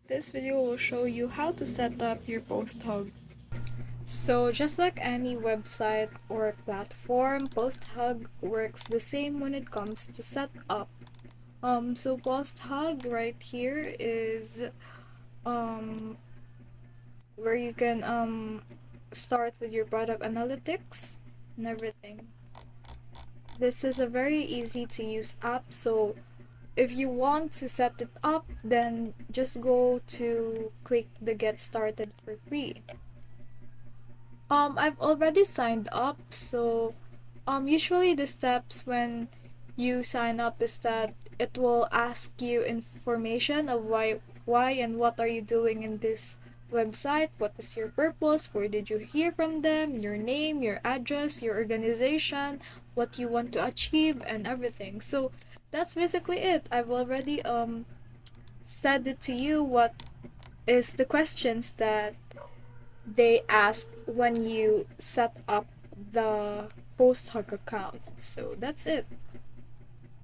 This video will show you how to set up your Posthog. So just like any website or platform, Posthog works the same when it comes to setup. So Posthog right here is um where you can start with your product analytics and everything. This is a very easy to use app, so if you want to set it up, then just go to click the get started for free. I've already signed up, so usually the steps when you sign up is that it will ask you information of why and what are you doing in this website, what is your purpose, where did you hear from them, your name, your address, your organization, what you want to achieve and everything. So that's basically it. I've already said it to you what is the questions that they ask when you set up the Posthog account. So that's it.